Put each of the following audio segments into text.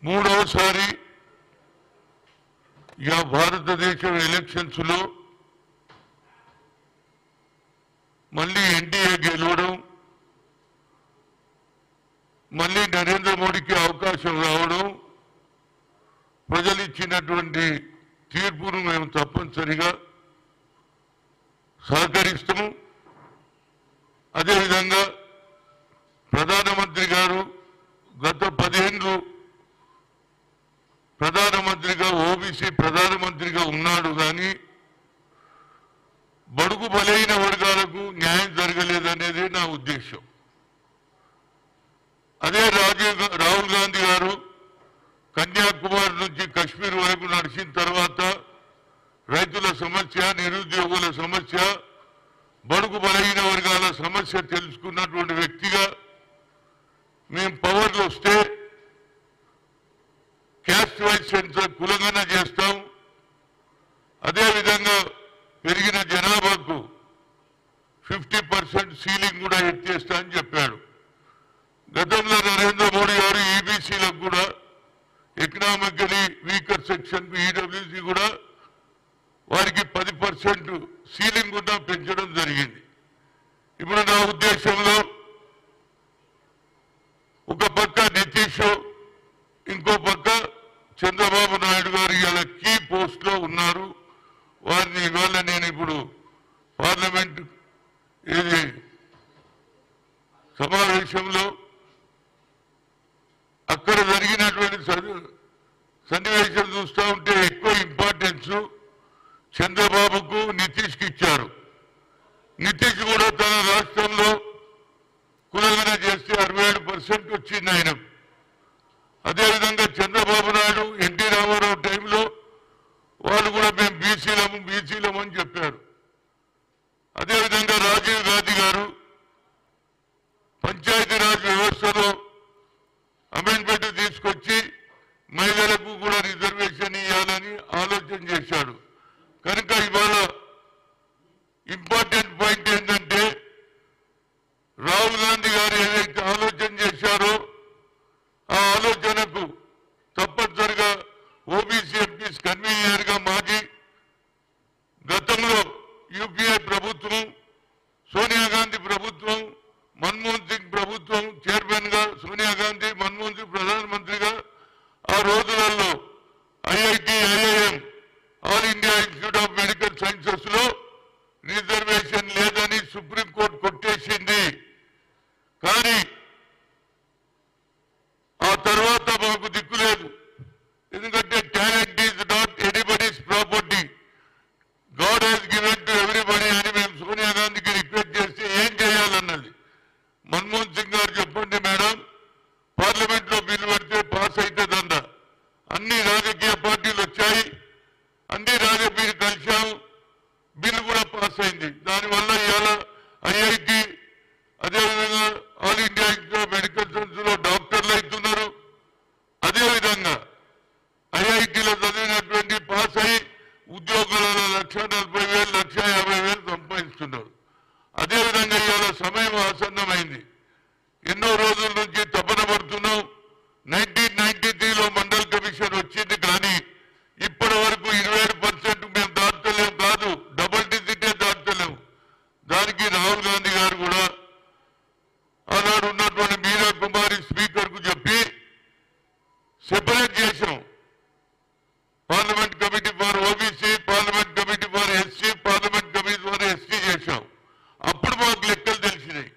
మూడవసారి భారతదేశం ఎలక్షన్స్ లో మళ్ళీ ఎన్డీఏ గెలవడం, మళ్ళీ నరేంద్ర మోడీకి అవకాశం రావడం, ప్రజలు ఇచ్చినటువంటి తీర్పును మేము తప్పనిసరిగా సహకరిస్తాము. అదేవిధంగా ప్రధానమంత్రి గారు గత 10 ఏళ్ళు ప్రధానమంత్రిగా ఓబీసీ ప్రధానమంత్రిగా ఉన్నాడు, కానీ బడుగు బలైన వర్గాలకు న్యాయం జరగలేదనేది నా ఉద్దేశం. అదే రాహుల్ గాంధీ గారు కన్యాకుమారి నుంచి కశ్మీర్ వరకు నడిచిన తర్వాత రైతుల సమస్య, నిరుద్యోగుల సమస్య, బడుగు బలైన వర్గాల సమస్య తెలుసుకున్నటువంటి వ్యక్తిగా మేము పవర్లో వస్తే క్యాస్ట్ వైజ్ సెన్సర్ కులగణన చేస్తాం, అదేవిధంగా పెరిగిన జనాభాకు 50% సీలింగ్ కూడా ఎత్తేస్తా అని చెప్పాడు. గతంలో నరేంద్ర మోడీ గారు ఈబీసీలకు కూడా ఎకనామికలీ వీకర్ సెక్షన్ ఈడబ్ల్యూసీ కూడా వారికి 10% సీలింగ్ కూడా పెంచడం జరిగింది. ఇప్పుడు నా ఉద్దేశంలో ఒక పక్క నితీష్, ఇంకో పక్క చంద్రబాబు నాయుడు గారు ఇలా కీ పోస్ట్ లో ఉన్నారు. వారిని ఇవాళ నేను ఇప్పుడు పార్లమెంట్ సమావేశంలో అక్కడ జరిగినటువంటి సన్నివేశం చూస్తూ ఉంటే ఎక్కువ ఇంపార్టెన్స్ చంద్రబాబుకు, నితీష్కి ఇచ్చారు. నితీష్ కూడా తన రాష్ట్రంలో కులగణన చేస్తే 67% వచ్చింది ఆయనకు. అదేవిధంగా చంద్రబాబు నాయుడు, ఎన్టీ రామారావు టైంలో వాళ్ళు కూడా మేము బీసీలము అని చెప్పారు. అదేవిధంగా రాజీవ్ గాంధీ గారు పంచాయతీరాజ్ వ్యవస్థలో అమెండ్మెంట్ తీసుకొచ్చి మహిళలకు కూడా రిజర్వేషన్ ఇవ్వాలని ఆలోచన చేశాడు. కనుక ఇవాళ ఇంపార్టెంట్ పాయింట్ ఏంటంటే రాహుల్ గాంధీ గారు ఏదైతే ఆలోచన చేశారో ఆ ఆలోచనకు తప్పనిసరిగా ఓబీసీ ఎంపీస్ కన్వీనర్ గా మాజీ గతంలో యూపీఏ ప్రభుత్వం, సోనియా గాంధీ ప్రభుత్వం, మన్మోహన్ సింగ్ ప్రభుత్వం చైర్మన్ గా సోనియా గాంధీ, మన్మోహన్ సింగ్ ప్రధానమంత్రిగా ఆ రోజులలో IIT, IIM, all India institute of medical sciences లో రిజర్వేషన్ లేదని సుప్రీంకోర్టు కొట్టేసింది. కానీ ఆ తర్వాత మాకు దిక్కు లేదు. ఎందుకంటే talent is not anybody's property, god has given to everybody అని మేము సోనియా గాంధీకి రిక్వెస్ట్ చేస్తే ఏం చేయాలన్నది. మన్మోహన్ సింగ్ గారు చెప్పండి మేడం, పార్లమెంట్ లో బిల్లు పెడితే పాస్ అవుతుందంట. అన్ని రాజకీయ పార్టీలు వచ్చాయి, అన్ని రాజకీయాలు కలిశాము, బిల్లు కూడా పాస్ అయింది. దానివల్ల ఇవాళ ఐఐటి, అదేవిధంగా all India institute of medical science లో డాక్టర్లు అవుతున్నారు. అదేవిధంగా ఐఐటీలో చదివినటువంటి పాస్ అయ్యి ఉద్యోగాలలో 1,40,000, 1,50,000 సంపాదిస్తున్నారు. అదేవిధంగా ఇవాళ సమయం ఆసన్నమైంది. ఎన్నో రోజుల నుంచి తపన పడుతున్నాం. 1993లో మండల్ కమిషన్ వచ్చింది, కానీ ఇప్పటి వరకు 27% మేము దాటలేము, కాదు డబుల్ డిజిటే దాటలేము. దానికి రాహుల్ గాంధీ గారు కూడా ఆనాడు ఉన్నటువంటి మీరా కుమారి స్పీకర్ కు చెప్పి సెపరేట్ చేశాం. Parliament committee for OBC, parliament committee for SC, parliament committee for ST చేశాం. అప్పుడు మాకు లెక్కలు తెలిసినాయి.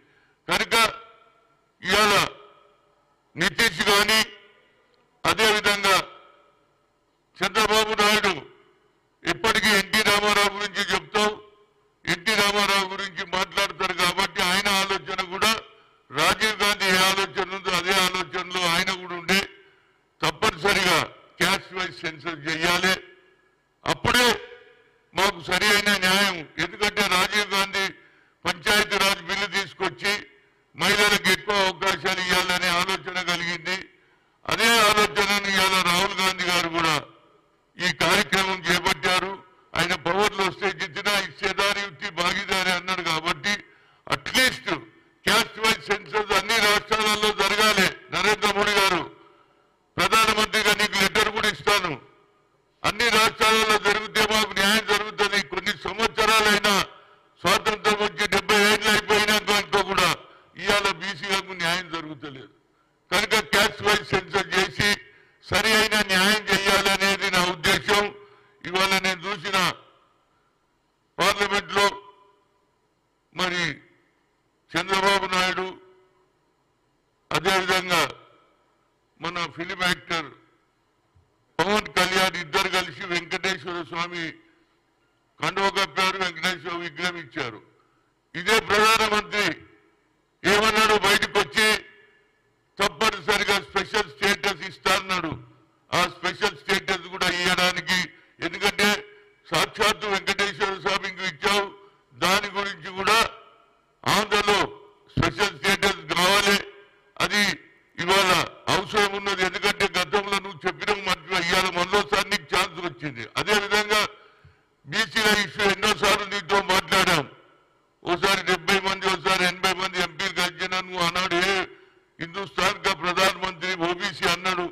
కనుక ఇవాళ నితీష్ కానీ, అదేవిధంగా చంద్రబాబు నాయుడు ఇప్పటికీ ఎన్టీ రామారావు గురించి చెప్తాం, ఎన్టీ రామారావు గురించి మాట్లాడతారు. కాబట్టి ఆయన ఆలోచన కూడా రాజీవ్ గాంధీ ఏ ఆలోచన ఉందో అదే ఆలోచనలో ఆయన కూడా ఉండే తప్పనిసరిగా క్యాస్ట్ వైజ్ సెన్సస్ చేయాలి. అప్పుడే మాకు సరి అయిన న్యాయం. ఎందుకంటే రాజీవ్ గాంధీ పంచాయతీరాజ్ బిల్లు తీసుకొచ్చి మహిళలకు ఎక్కువ అవకాశాలు ఇవ్వాలనే ఆలోచన కలిగింది. అదే ఆలోచనను ఇవాళ రాహుల్ గాంధీ గారు కూడా ఈ కార్యక్రమం చేపట్టారు. ఆయన పవర్లో వస్తే జిద్దినా ఇచ్చేదారి యుక్తి భాగీదారి అన్నాడు. కాబట్టి అట్లీస్ట్ క్యాస్ట్ వైజ్ సెన్సస్ అన్ని రాష్ట్రాలలో జరగాలి. నరేంద్ర మోడీ గారు ప్రధానమంత్రి కండువ కప్పారు, వెంకటేశ్వర విగ్రహం ఇచ్చారు. ఇదే ప్రధానమంత్రి ఏమన్నాడు, బయటకు వచ్చి తప్పనిసరిగా స్పెషల్ స్టేటస్ ఇస్తాన్నాడు. ఆ స్పెషల్ స్టేటస్ కూడా ఇవ్వడానికి, ఎందుకంటే సాక్షాత్తు వెంకటేశ్వర స్వామికి ఇచ్చావు, దాని గురించి కూడా ఆంధ్రలో స్పెషల్ స్టేటస్ కావాలి. అది ఇవాళ అవసరం ఉన్నది. ఎందుకంటే గతంలో నువ్వు చెప్పిన మధ్య ఇవాళ మరోసారి నీకు ఛాన్స్ వచ్చింది. అదేవిధంగా బీసీల ఇష్యూ ఎన్నోసార్లు నీతో మాట్లాడాం. ఓసారి 70 మంది, ఓసారి 80 మంది ఎంపీలు కలిసిన నువ్వు అన్నాడు హిందుస్థాన్ కా ప్రధానమంత్రి ఓబీసీ అన్నాడు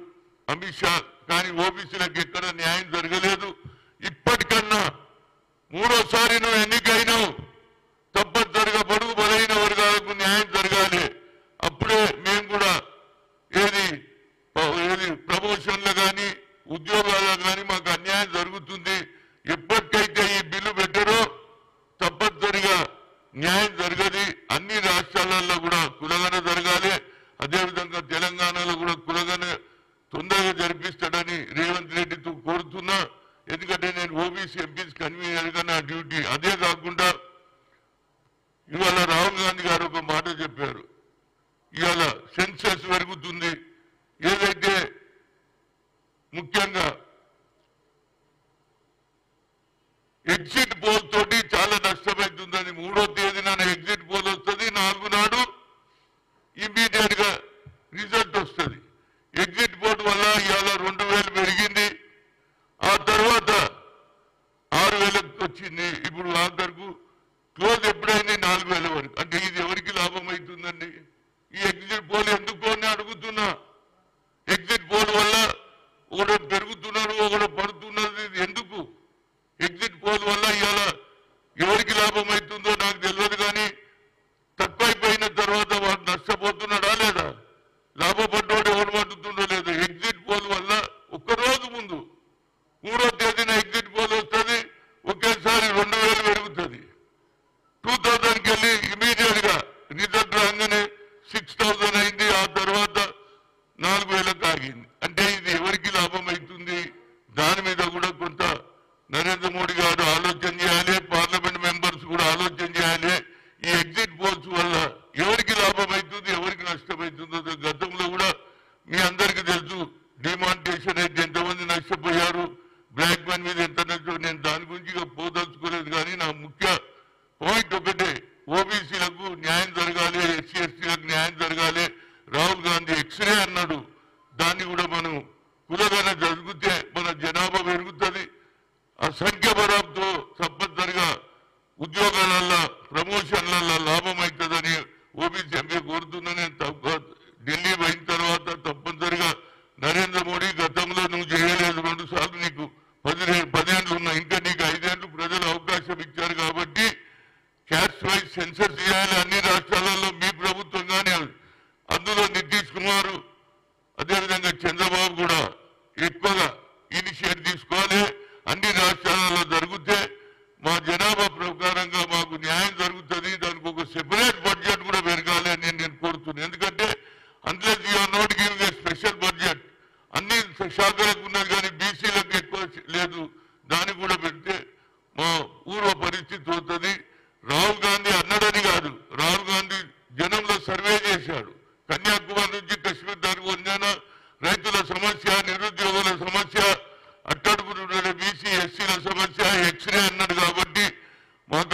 అమిత్ షా. కానీ ఓబీసీలకు ఎక్కడ న్యాయం జరగలేదు. ఇప్పటికన్నా మూడోసారి నువ్వు ఎన్నికైనావు, తప్పనిసరిగా బడుగు బలైన వర్గాలకు న్యాయం జరగాలి. అప్పుడే మేము కూడా ఏది ప్రమోషన్లు కానీ ఉద్యోగాలు కానీ మాకు అన్యాయం జరుగుతుంది. ఎప్పటికైతే ఈ బిల్లు పెట్టారో తప్పనిసరిగా న్యాయం జరగది. అన్ని రాష్ట్రాలలో కూడా కులగన జరగాలి. అదేవిధంగా తెలంగాణలో కూడా కులగన తొందరగా జరిపిస్తాడని రేవంత్ రెడ్డితో కోరుతున్నా. ఎందుకంటే నేను ఓబీసీ ఎంపీస్ కన్వీనర్గా నా డ్యూటీ. అదే కాకుండా ఇవాళ రాహుల్ గాంధీ గారు ఒక మాట చెప్పారు, ఇవాళ సెన్సస్ పెరుగుతుంది. ఏదైతే ముఖ్యంగా ఎగ్జిట్ పోల్ తోటి చాలా నష్టమవుతుందని, 3వ తేదీన ఎగ్జిట్ పోల్ వస్తుంది, 4 నాడు ఇమ్మీడియట్ గా రిజల్ట్ వస్తుంది. ఎగ్జిట్ పోల్ వల్ల ఇవాళ 2000 పెరిగింది, ఆ తర్వాత 6000 వచ్చింది. ఇప్పుడు ఆఖరుకు క్లోజ్ ఎప్పుడైంది 4000 వరకు. అంటే ఇది ఎవరికి లాభం అవుతుందండి? ఈ ఎగ్జిట్ పోల్ ఎందుకు అని అడుగుతున్నా. ఎగ్జిట్ పోల్ వల్ల ఒకడు పెరుగుతున్నాడు, ఒకడు పడుతున్నది. ఇది ఎందుకు? ఎగ్జిట్ పోల్ వల్ల ఇవాళ ఎవరికి లాభం అవుతుందో నాకు తెలియదు. కానీ తక్కువైపోయిన తర్వాత వాడు నష్టపోతున్నాడా లేదా? లాభపడ్డోడు ఎవరు పడుతుండో లేదు. ఎగ్జిట్ పోల్ వల్ల ఒక్కరోజు ముందు 3వ తేదీన ఎగ్జిట్ పోల్ వస్తుంది, ఒకేసారి 2000 పెరుగుతుంది. 2000కి వెళ్ళి ఇమీడియట్ గా రిజల్ట్ రాగానే 6000 అయింది, ఆ తర్వాత 4000 ఆగింది. అంటే ఇది ఎవరికి లాభం అవుతుంది? దాని మీద కూడా కొంత నరేంద్ర మోడీ గారు ఆలోచన చేయాలి, పార్లమెంట్ మెంబర్స్ కూడా ఆలోచన చేయాలి. ఈ ఎగ్జిట్ పోల్స్ వల్ల ఎవరికి లాభం అవుతుంది, ఎవరికి నష్టం అవుతుందో. గతంలో కూడా మీ అందరికీ తెలుసు, డిమానిటేషన్ అయితే ఎంతమంది నష్టపోయారు, బ్లాక్ మనీ మీద ఎంత నష్టం. నేను దాని గురించి పోదలుచుకోలేదు. కానీ నా ముఖ్య పాయింట్ ఒకటే, ఓబీసీలకు న్యాయం జరగాలి, ఎస్సీ ఎస్టీలకు న్యాయం జరగాలి. రాహుల్ గాంధీ ఎక్స్రే అన్నాడు, దాన్ని కూడా మనం కులగన జరిగితే మన జనాభా పెరుగుతుంది. ఆ సంఖ్య బరాబుతో తప్పనిసరిగా ఉద్యోగాలలో ప్రమోషన్లలో లాభం అవుతుందని ఓబీసీ ఎంపీ కోరుతున్నా. నేను ఢిల్లీ పోయిన తర్వాత తప్పనిసరిగా నరేంద్ర మోడీ గతంలో నువ్వు చేయలేదు, 2 సార్లు నీకు 10 ఏళ్ళు ఉన్నాయి, ఇంకా నీకు 5 ఏళ్ళు ప్రజలు అవకాశం ఇచ్చారు. కాబట్టి క్యాస్ట్ వైజ్ సెన్సస్ చేయాలి అన్ని రాష్ట్రాలలో. మీ ప్రభుత్వం కానీ అందులో నితీష్ కుమార్ అదేవిధంగా చంద్రబాబు కూడా ఎక్కువగా ఇనిషియేట్ తీసుకోవాలి. అన్ని రాష్ట్రాలలో జరిగితే మా జనాభా ప్రకారంగా మాకు న్యాయం జరుగుతుంది. దానికి ఒక సెపరేట్ బడ్జెట్ కూడా పెరగాలి అని నేను కోరుతున్నాను. ఎందుకంటే unless you are not giving a special budget, అన్ని శాఖలకు ఉన్నది కానీ బీసీలకు ఎక్కువ లేదు, దాన్ని కూడా పెడితే మా పూర్వ పరిస్థితి అవుతుంది. రాహుల్ గాంధీ అన్నాడని కాదు, రాహుల్ గాంధీ జనంలో సర్వే చేశాడు. కన్యాకుమారి నుంచి కశ్మీర్ దానికి వందన రైతుల సమస్య, నిరుద్యోగుల సమస్య, అట్టడుగున బీసీ ఎస్సీల సమస్య ఎక్స్రే అన్నాడు. కాబట్టి మాకు